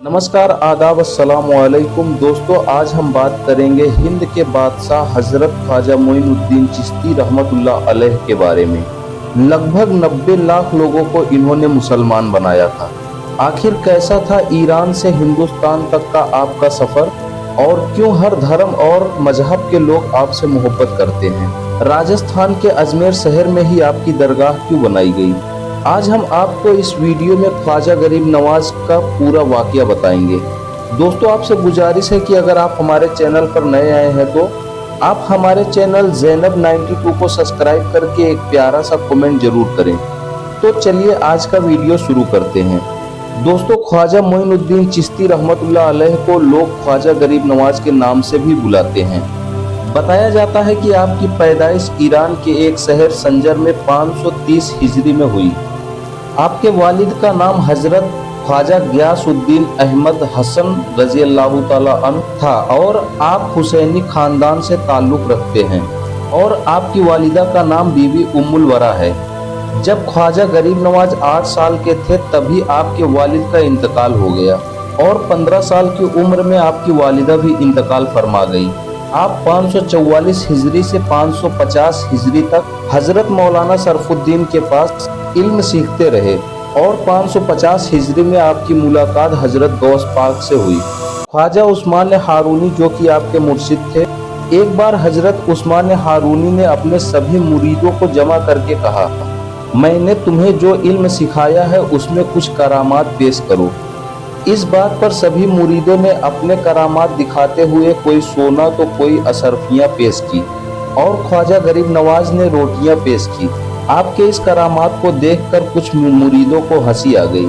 नमस्कार, आदाब, अस्सलाम वालेकुम दोस्तों। आज हम बात करेंगे हिंद के बादशाह हजरत ख्वाजा मोइनुद्दीन चिश्ती रहमतुल्लाह अलैह के बारे में। लगभग 90 लाख लोगों को इन्होंने मुसलमान बनाया था। आखिर कैसा था ईरान से हिंदुस्तान तक का आपका सफर, और क्यों हर धर्म और मजहब के लोग आपसे मोहब्बत करते हैं? राजस्थान के अजमेर शहर में ही आपकी दरगाह क्यों बनाई गई? आज हम आपको इस वीडियो में ख्वाजा गरीब नवाज का पूरा वाकया बताएंगे। दोस्तों, आपसे गुजारिश है कि अगर आप हमारे चैनल पर नए आए हैं तो आप हमारे चैनल ज़ैनब 92 को सब्सक्राइब करके एक प्यारा सा कमेंट जरूर करें। तो चलिए आज का वीडियो शुरू करते हैं। दोस्तों, ख्वाजा मोइनुद्दीन चिश्ती रहमतुल्लाह अलैह को लोग ख्वाजा गरीब नवाज के नाम से भी बुलाते हैं। बताया जाता है कि आपकी पैदाइश ईरान के एक शहर संजर में 530 हिजरी में हुई। आपके वालिद का नाम हजरत ख्वाजा गियासुद्दीन अहमद हसन रज़ियल्लाहु ताला अन्हु था और आप हुसैनी खानदान से ताल्लुक़ रखते हैं, और आपकी वालिदा का नाम बीबी उम्मुल वरा है। जब ख्वाजा गरीब नवाज 8 साल के थे तभी आपके वालिद का इंतकाल हो गया, और 15 साल की उम्र में आपकी वालिदा भी इंतकाल फरमा गई। आप 544 हिजरी से 550 हिजरी तक हजरत मौलाना शरफुद्दीन के पास इल्म सीखते रहे, और 550 हिजरी में आपकी मुलाकात हजरत गौस पाक से हुई। ख्वाजा उस्मान हारूनी, जो कि आपके मुर्शिद थे, एक बार हजरत उस्मान हारूनी ने अपने सभी मुरीदों को जमा करके कहा, मैंने तुम्हें जो इल्म सिखाया है उसमें कुछ करामात पेश करो। इस बात पर सभी मुरीदों ने अपने करामात दिखाते हुए कोई सोना तो कोई अशरफियाँ पेश की, और ख्वाजा गरीब नवाज ने रोटियाँ पेश की। आपके इस करामात को देखकर कुछ मुरीदों को हंसी आ गई,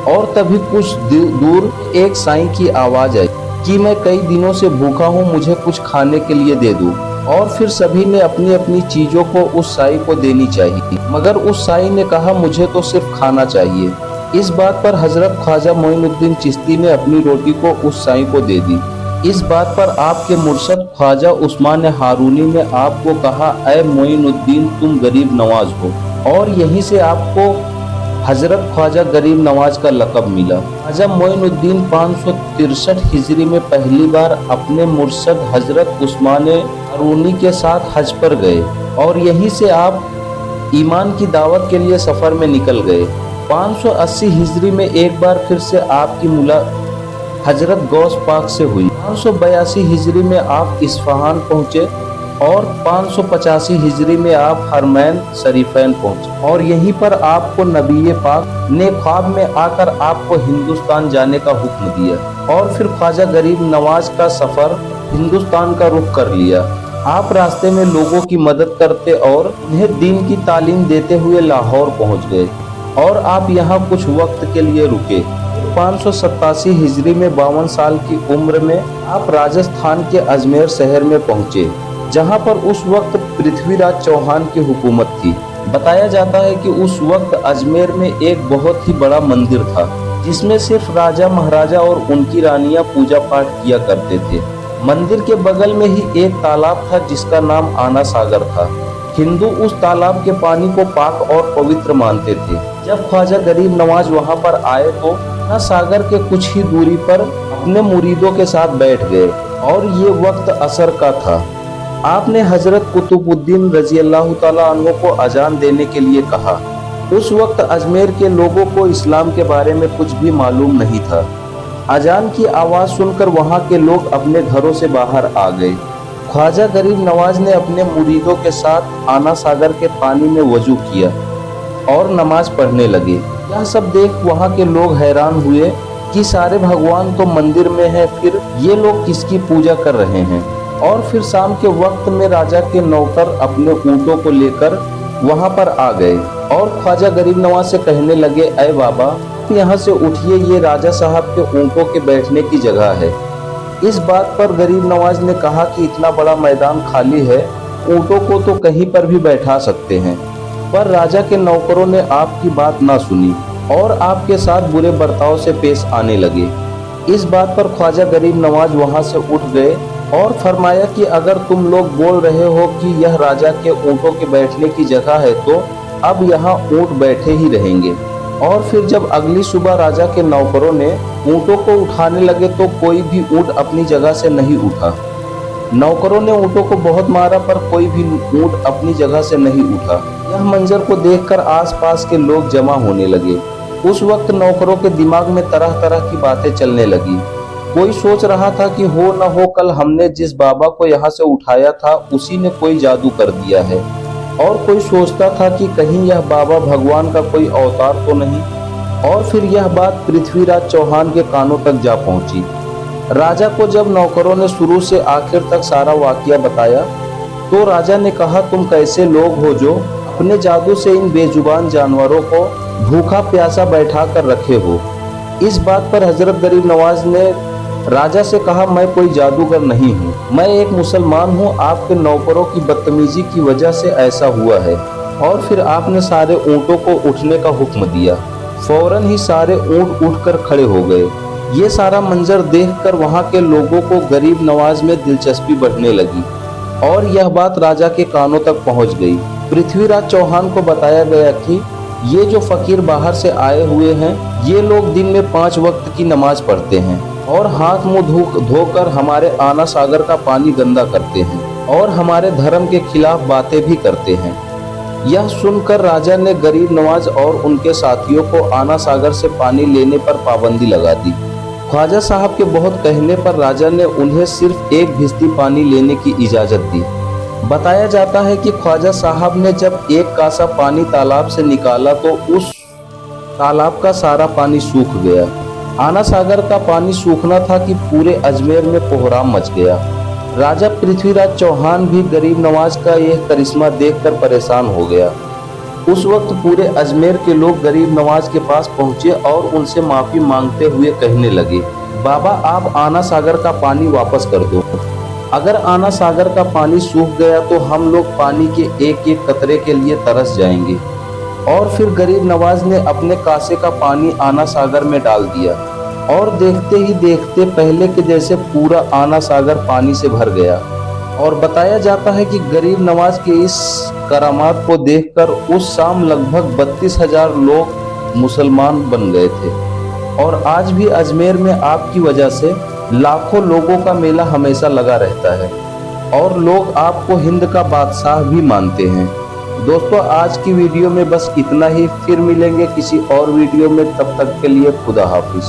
और तभी कुछ दूर एक साईं की आवाज़ आई कि मैं कई दिनों से भूखा हूँ, मुझे कुछ खाने के लिए दे दो। और फिर सभी ने अपनी अपनी चीज़ों को उस साईं को देनी चाहिए, मगर उस साईं ने कहा, मुझे तो सिर्फ खाना चाहिए। इस बात पर हजरत ख्वाजा मोइनुद्दीन चिश्ती ने अपनी रोटी को उस साईं को दे दी। इस बात पर आपके मुर्शद ख्वाजा उस्मान हारूनी ने आपको कहा, ऐ मोइनुद्दीन, तुम गरीब नवाज हो, और यहीं से आपको हजरत ख्वाजा गरीब नवाज का लक़ब मिला। ख्वाजा मोइनुद्दीन 563 हिजरी में पहली बार अपने मुर्शद हजरत उस्मान हारूनी के साथ हज पर गए, और यहीं से आप ईमान की दावत के लिए सफ़र में निकल गए। 580 हिजरी में एक बार फिर से आपकी मुलाकात हजरत गौस पाक से हुई। 582 हिजरी में आप इस्फहान पहुँचे, और 585 हिजरी में आप हरमैन शरीफैन पहुँचे, और यहीं पर आपको नबी पाक ने ख्वाब में आकर आपको हिंदुस्तान जाने का हुक्म दिया, और फिर ख्वाजा गरीब नवाज का सफ़र हिंदुस्तान का रुख कर लिया। आप रास्ते में लोगों की मदद करते और उन्हें दीन की तालीम देते हुए लाहौर पहुँच गए, और आप यहाँ कुछ वक्त के लिए रुके। 587 हिजरी में 52 साल की उम्र में आप राजस्थान के अजमेर शहर में पहुँचे, जहाँ पर उस वक्त पृथ्वीराज चौहान की हुकूमत थी। बताया जाता है कि उस वक्त अजमेर में एक बहुत ही बड़ा मंदिर था, जिसमें सिर्फ राजा महाराजा और उनकी रानियां पूजा पाठ किया करते थे। मंदिर के बगल में ही एक तालाब था जिसका नाम आना सागर था। हिंदू उस तालाब के पानी को पाक और पवित्र मानते थे। जब ख्वाजा गरीब नवाज वहां पर आए तो आना सागर के कुछ ही दूरी पर अपने मुरीदों के साथ बैठ गए, और ये वक्त असर का था। आपने हजरत कुतुबुद्दीन रज़ियल्लाहु ताला अन्हु को अजान देने के लिए कहा। उस वक्त अजमेर के लोगों को इस्लाम के बारे में कुछ भी मालूम नहीं था। अजान की आवाज़ सुनकर वहाँ के लोग अपने घरों से बाहर आ गए। ख्वाजा गरीब नवाज ने अपने मुरीदों के साथ आना सागर के पानी में वजू किया और नमाज पढ़ने लगे। यह सब देख वहाँ के लोग हैरान हुए कि सारे भगवान तो मंदिर में हैं, फिर ये लोग किसकी पूजा कर रहे हैं। और फिर शाम के वक्त में राजा के नौकर अपने ऊँटों को लेकर वहाँ पर आ गए, और ख्वाजा गरीब नवाज से कहने लगे, ऐ बाबा, यहाँ से उठिए, ये राजा साहब के ऊँटों के बैठने की जगह है। इस बात पर गरीब नवाज ने कहा कि इतना बड़ा मैदान खाली है, ऊँटों को तो कहीं पर भी बैठा सकते हैं। पर राजा के नौकरों ने आपकी बात ना सुनी और आपके साथ बुरे बर्ताव से पेश आने लगे। इस बात पर ख्वाजा गरीब नवाज वहां से उठ गए और फरमाया कि अगर तुम लोग बोल रहे हो कि यह राजा के ऊँटों के बैठने की जगह है, तो अब यहाँ ऊँट बैठे ही रहेंगे। और फिर जब अगली सुबह राजा के नौकरों ने ऊँटों को उठाने लगे तो कोई भी ऊँट अपनी जगह से नहीं उठा। नौकरों ने ऊँटों को बहुत मारा पर कोई भी ऊँट अपनी जगह से नहीं उठा। यह मंजर को देखकर आसपास के लोग जमा होने लगे। उस वक्त नौकरों के दिमाग में तरह तरह की बातें चलने लगी। कोई सोच रहा था कि हो न हो कल हमने जिस बाबा को यहाँ से उठाया था उसी ने कोई जादू कर दिया है, और कोई सोचता था कि कहीं यह बाबा भगवान का कोई अवतार तो नहीं। और फिर यह बात पृथ्वीराज चौहान के कानों तक जा पहुंची। राजा को जब नौकरों ने शुरू से आखिर तक सारा वाकया बताया तो राजा ने कहा, तुम कैसे लोग हो जो अपने जादू से इन बेजुबान जानवरों को भूखा प्यासा बैठा कर रखे हो। इस बात पर हजरत गरीब नवाज ने राजा से कहा, मैं कोई जादूगर नहीं हूँ, मैं एक मुसलमान हूँ। आपके नौकरों की बदतमीजी की वजह से ऐसा हुआ है। और फिर आपने सारे ऊँटों को उठने का हुक्म दिया। फौरन ही सारे ऊँट उठकर खड़े हो गए। ये सारा मंजर देखकर वहाँ के लोगों को गरीब नवाज में दिलचस्पी बढ़ने लगी और यह बात राजा के कानों तक पहुँच गई। पृथ्वीराज चौहान को बताया गया कि ये जो फकीर बाहर से आए हुए हैं, ये लोग दिन में 5 वक्त की नमाज पढ़ते हैं और हाथ मुंह धोकर हमारे आना सागर का पानी गंदा करते हैं और हमारे धर्म के खिलाफ बातें भी करते हैं। यह सुनकर राजा ने गरीब नवाज और उनके साथियों को आना सागर से पानी लेने पर पाबंदी लगा दी। ख्वाजा साहब के बहुत कहने पर राजा ने उन्हें सिर्फ 1 भिश्ती पानी लेने की इजाज़त दी। बताया जाता है कि ख्वाजा साहब ने जब 1 कासा पानी तालाब से निकाला तो उस तालाब का सारा पानी सूख गया। आना सागर का पानी सूखना था कि पूरे अजमेर में कोहराम मच गया। राजा पृथ्वीराज चौहान भी गरीब नवाज का यह करिश्मा देखकर परेशान हो गया। उस वक्त पूरे अजमेर के लोग गरीब नवाज के पास पहुंचे और उनसे माफ़ी मांगते हुए कहने लगे, बाबा आप आना सागर का पानी वापस कर दो। अगर आना सागर का पानी सूख गया तो हम लोग पानी के एक एक कतरे के लिए तरस जाएंगे। और फिर गरीब नवाज ने अपने कासे का पानी आना सागर में डाल दिया और देखते ही देखते पहले के जैसे पूरा आना सागर पानी से भर गया। और बताया जाता है कि गरीब नवाज के इस करामात को देखकर उस शाम लगभग 32,000 लोग मुसलमान बन गए थे। और आज भी अजमेर में आपकी वजह से लाखों लोगों का मेला हमेशा लगा रहता है और लोग आपको हिंद का बादशाह भी मानते हैं। दोस्तों आज की वीडियो में बस इतना ही, फिर मिलेंगे किसी और वीडियो में, तब तक के लिए खुदा हाफिज।